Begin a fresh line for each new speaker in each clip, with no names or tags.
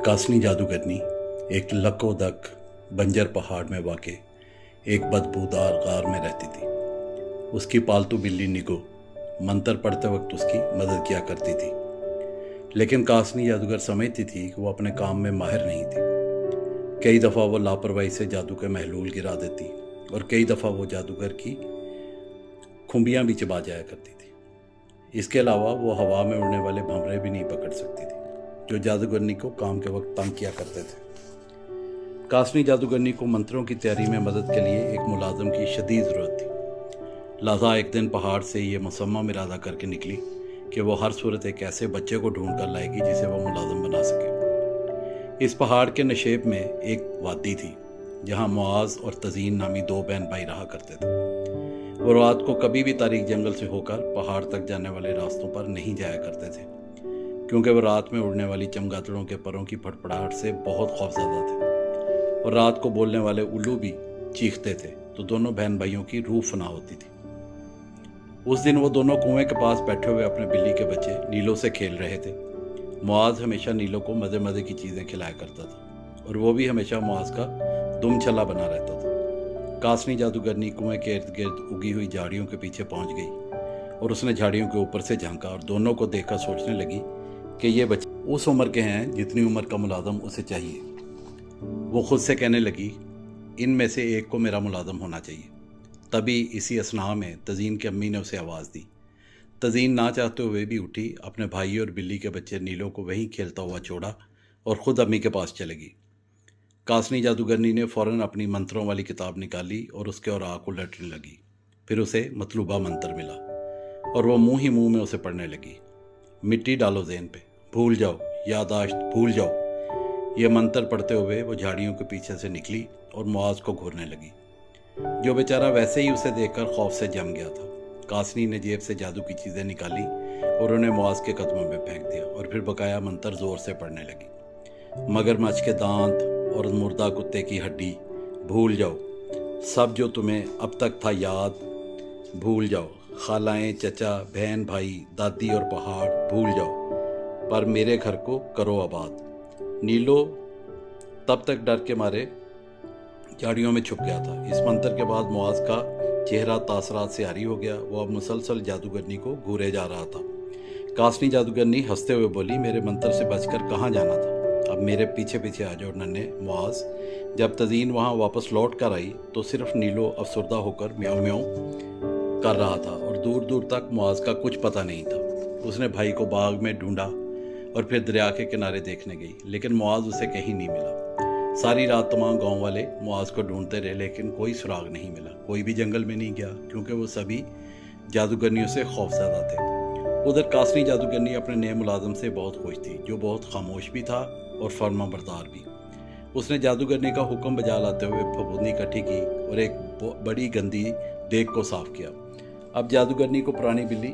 कासनी जादूगरनी एक लकोदक बंजर पहाड़ में वाक़े एक बदबूदार गार में रहती थी। उसकी पालतू बिल्ली निगो मंत्र पढ़ते वक्त उसकी मदद किया करती थी, लेकिन कासनी जादूगर समझती थी कि वो अपने काम में माहिर नहीं थी। कई दफ़ा वो लापरवाही से जादू के महलूल गिरा देती और कई दफ़ा वो जादूगर की खुंबियाँ भी चबा जाया करती थी। इसके अलावा वो हवा में उड़ने वाले भंवरे भी नहीं पकड़ सकती थी, जो जादूगरनी को काम के वक्त तंग किया करते थे। कासनी जादूगरनी को मंत्रों की तैयारी में मदद के लिए एक मुलाजिम की शदीद ज़रूरत थी। लिहाजा एक दिन पहाड़ से ये मुसम्मा इरादा करके निकली कि वो हर सूरत एक ऐसे बच्चे को ढूंढ कर लाएगी जिसे वो मुलाजिम बना सके। इस पहाड़ के नशेब में एक वादी थी जहाँ मुआज़ और तज़ीन नामी दो बहन भाई रहा करते थे। वो रात को कभी भी तारीक जंगल से होकर पहाड़ तक जाने वाले रास्तों पर नहीं जाया करते थे, क्योंकि वो रात में उड़ने वाली चमगादड़ों के परों की फड़फड़ाहट से बहुत खौफज़दा थे और रात को बोलने वाले उल्लू भी चीखते थे तो दोनों बहन भाइयों की रूह फना होती थी। उस दिन वो दोनों कुएं के पास बैठे हुए अपने बिल्ली के बच्चे नीलो से खेल रहे थे। मुआज़ हमेशा नीलो को मज़े मज़े की चीज़ें खिलाया करता था और वो भी हमेशा मुआज़ का दुम छला बना रहता था। कासनी जादूगरनी कुएं के इर्द गिर्द उगी हुई झाड़ियों के पीछे पहुंच गई और उसने झाड़ियों के ऊपर से झांका और दोनों को देखकर सोचने लगी कि ये बच्चे उस उम्र के हैं जितनी उम्र का मुलाजिम उसे चाहिए। वो खुद से कहने लगी, इनमें से एक को मेरा मुलाजिम होना चाहिए। तभी इसी असना में तज़ीन की अम्मी ने उसे आवाज़ दी। तज़ीन ना चाहते हुए भी उठी, अपने भाई और बिल्ली के बच्चे नीलो को वहीं खेलता हुआ छोड़ा और ख़ुद अम्मी के पास चलेगी। कासनी जादूगरनी ने फ़ौरन अपनी मंत्रों वाली किताब निकाली और उसके औराक उलटने लगी। फिर उसे मतलूबा मंत्र मिला और वह मुँह ही मुँह में उसे पढ़ने लगी। मिट्टी डालो ज़हन पे, भूल जाओ, यादाश्त भूल जाओ। ये मंत्र पढ़ते हुए वो झाड़ियों के पीछे से निकली और मुआज़ को घूरने लगी, जो बेचारा वैसे ही उसे देखकर खौफ से जम गया था। कासनी ने जेब से जादू की चीज़ें निकाली और उन्हें मुआज़ के कदमों में फेंक दिया और फिर बकाया मंत्र ज़ोर से पढ़ने लगी। मगरमच्छ के दांत और मुर्दा कुत्ते की हड्डी भूल जाओ, सब जो तुम्हें अब तक था याद भूल जाओ, खालाएं, चचा, बहन भाई, दादी और पहाड़ भूल जाओ, पर मेरे घर को करो आबाद। नीलो तब तक डर के मारे झाड़ियों में छुप गया था। इस मंत्र के बाद मुआज़ का चेहरा तासरात से आरी हो गया। वो अब मुसलसल जादूगरनी को घूरे जा रहा था। कासनी जादूगरनी हंसते हुए बोली, मेरे मंत्र से बचकर कहाँ जाना था, अब मेरे पीछे पीछे आ जाओ नन्हे मुआज़। जब तज़ीन वहाँ वापस लौट कर आई तो सिर्फ नीलो अफसरदा होकर म्याऊं म्याऊं कर रहा था और दूर दूर तक मुआज़ का कुछ पता नहीं था। उसने भाई को बाग में ढूंढा और फिर दरिया के किनारे देखने गई, लेकिन मुआज़ उसे कहीं नहीं मिला। सारी रात तमाम गांव वाले मुआज़ को ढूंढते रहे, लेकिन कोई सुराग नहीं मिला। कोई भी जंगल में नहीं गया, क्योंकि वो सभी जादूगरनियों से खौफज़दा थे। उधर कासनी जादूगरनी अपने नए मुलाजिम से बहुत खुश थी, जो बहुत खामोश भी था और फर्माबरदार भी। उसने जादूगरनी का हुक्म बजा लाते हुए फफूंदी इकट्ठी की और एक बड़ी गंदी देग को साफ किया। अब जादूगरनी को पुरानी बिल्ली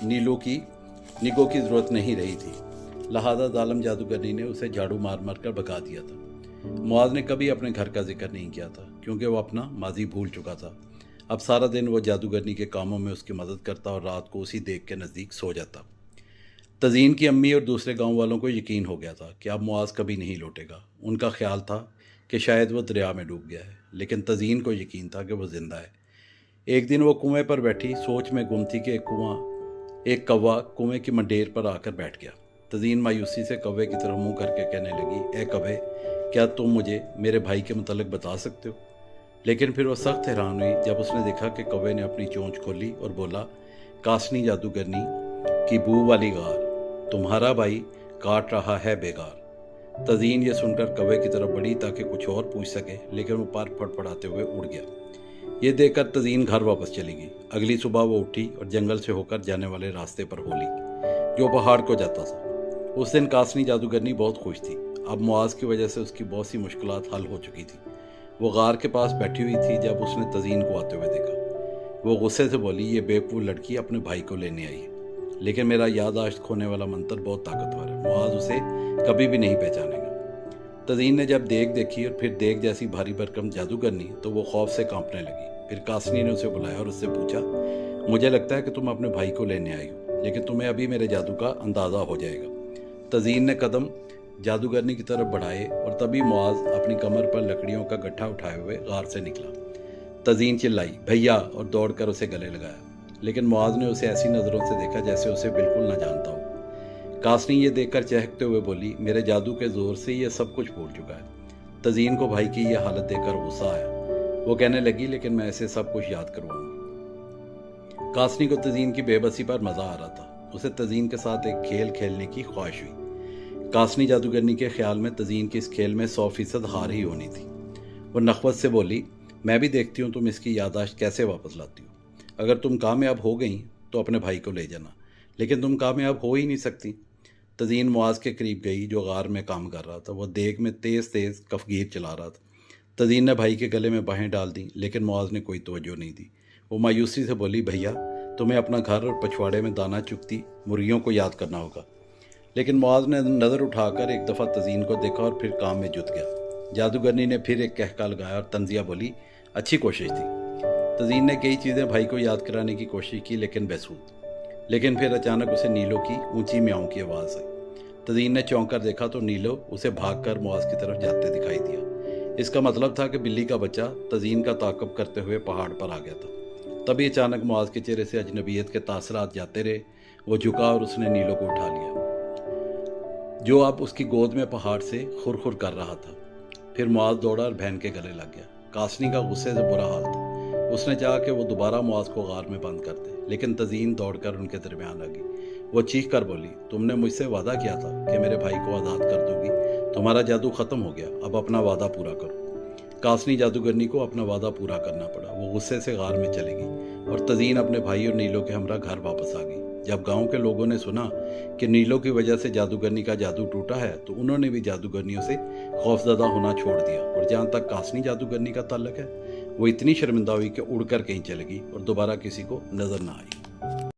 निगो की ज़रूरत नहीं रही थी, लिहाजा जालिम जादूगरनी ने उसे झाड़ू मार मार कर भगा दिया था। मुआज़ ने कभी अपने घर का जिक्र नहीं किया था, क्योंकि वो अपना माजी भूल चुका था। अब सारा दिन वो जादूगरनी के कामों में उसकी मदद करता और रात को उसी देग के नज़दीक सो जाता। तज़ीन की अम्मी और दूसरे गांव वालों को यकीन हो गया था कि अब मुआज़ कभी नहीं लौटेगा। उनका ख्याल था कि शायद वो दरिया में डूब गया है, लेकिन तज़ीन को यकीन था कि वो ज़िंदा है। एक दिन वो कुएं पर बैठी सोच में गुम थी कि एक कौवा कुएं की मंडेर पर आकर बैठ गया। तज़ीन मायूसी से कौवे की तरफ मुँह करके कहने लगी, ए कौवे, क्या तुम मुझे मेरे भाई के मुतल्लिक बता सकते हो? लेकिन फिर वो सख्त हैरान हुई जब उसने देखा कि कौवे ने अपनी चोंच खोली और बोला, कासनी जादूगरनी की बू वाली गार, तुम्हारा भाई काट रहा है बेगार। तज़ीन ये सुनकर कौवे की तरफ बढ़ी ताकि कुछ और पूछ सके, लेकिन वो पर फड़फड़ाते हुए उड़ गया। ये देखकर तज़ीन घर वापस चली गई। अगली सुबह वो उठी और जंगल से होकर जाने वाले रास्ते पर बोली, जो पहाड़ को जाता था। उस दिन कासनी जादूगरनी बहुत खुश थी। अब मुआज़ की वजह से उसकी बहुत सी मुश्किलात हल हो चुकी थी। वो गार के पास बैठी हुई थी जब उसने तज़ीन को आते हुए देखा। वो गुस्से से बोली, ये बेवकूफ़ लड़की अपने भाई को लेने आई है, लेकिन मेरा यादाश्त खोने वाला मंत्र बहुत ताकतवर है, मुआज़ उसे कभी भी नहीं पहचानेगा। तज़ीन ने जब देग देखी और फिर देग जैसी भारी भरकम जादूगरनी तो वो खौफ से कांपने लगी। پھر کاسنی نے اسے بلایا اور اس سے پوچھا، مجھے لگتا ہے کہ تم اپنے بھائی کو لینے آئی ہو، لیکن تمہیں ابھی میرے جادو کا اندازہ ہو جائے گا۔ تزین نے قدم جادوگرنی کی طرف بڑھائے اور تبھی معاذ اپنی کمر پر لکڑیوں کا گٹھا اٹھائے ہوئے غار سے نکلا۔ تزین چلائی، بھیا، اور دوڑ کر اسے گلے لگایا، لیکن معاذ نے اسے ایسی نظروں سے دیکھا جیسے اسے بالکل نہ جانتا ہو۔ کاسنی یہ دیکھ کر چہکتے ہوئے بولی، میرے جادو کے زور سے یہ سب کچھ بھول چکا ہے۔ تزین کو بھائی کی یہ حالت دیکھ کر غصہ آیا۔ وہ کہنے لگی، لیکن میں اسے سب کچھ یاد کرواؤں گی۔ کاسنی کو تزین کی بے بسی پر مزہ آ رہا تھا۔ اسے تزین کے ساتھ ایک کھیل کھیلنے کی خواہش ہوئی۔ کاسنی جادوگرنی کے خیال میں تزین کی اس کھیل میں 100% ہار ہی ہونی تھی۔ وہ نخوت سے بولی، میں بھی دیکھتی ہوں تم اس کی یادداشت کیسے واپس لاتی ہو۔ اگر تم کامیاب ہو گئیں تو اپنے بھائی کو لے جانا، لیکن تم کامیاب ہو ہی نہیں سکتی۔ تزین معاذ کے قریب گئی جو غار میں کام کر رہا تھا۔ وہ دیگ میں تیز تیز کفگیر چلا رہا تھا۔ تزین نے بھائی کے گلے میں باہیں ڈال دیں، لیکن معاذ نے کوئی توجہ نہیں دی۔ وہ مایوسی سے بولی، بھیا، تمہیں اپنا گھر اور پچھواڑے میں دانہ چگتی مرغیوں کو یاد کرنا ہوگا۔ لیکن معاذ نے نظر اٹھا کر ایک دفعہ تزین کو دیکھا اور پھر کام میں جت گیا۔ جادوگرنی نے پھر ایک کہکا لگایا اور تنزیہ بولی، اچھی کوشش تھی۔ تزین نے کئی چیزیں بھائی کو یاد کرانے کی کوشش کی، لیکن بےسود۔ لیکن پھر اچانک اسے نیلو کی اونچی میاؤں کی آواز آئی۔ تزین نے چونک کر دیکھا تو نیلو اسے بھاگ کر معاذ کی طرف جاتے دکھائی دیا۔ اس کا مطلب تھا کہ بلی کا بچہ تزین کا تعاقب کرتے ہوئے پہاڑ پر آ گیا تھا۔ تبھی اچانک معاذ کے چہرے سے اجنبیت کے تاثرات جاتے رہے۔ وہ جھکا اور اس نے نیلو کو اٹھا لیا، جو اب اس کی گود میں پہاڑ سے خور خور کر رہا تھا۔ پھر معاذ دوڑا اور بہن کے گلے لگ گیا۔ کاسنی کا غصے سے برا حال تھا۔ اس نے چاہا کہ وہ دوبارہ معاذ کو غار میں بند کر دے، لیکن تزین دوڑ کر ان کے درمیان آ گئی۔ وہ چیخ کر بولی، تم نے مجھ سے وعدہ کیا تھا کہ میرے بھائی کو آزاد کر دو گی۔ تمہارا جادو ختم ہو گیا، اب اپنا وعدہ پورا کرو۔ کاسنی جادوگرنی کو اپنا وعدہ پورا کرنا پڑا۔ وہ غصے سے غار میں چلے گئی اور تزین اپنے بھائی اور نیلو کے ہمراہ گھر واپس آ گئی۔ جب گاؤں کے لوگوں نے سنا کہ نیلو کی وجہ سے جادوگرنی کا جادو ٹوٹا ہے تو انہوں نے بھی جادوگرنیوں سے خوفزدہ ہونا چھوڑ دیا، اور جہاں تک کاسنی جادوگرنی کا تعلق ہے، وہ اتنی شرمندہ ہوئی کہ اڑ کر کہیں چلے گئی اور دوبارہ کسی کو نظر نہ آئی۔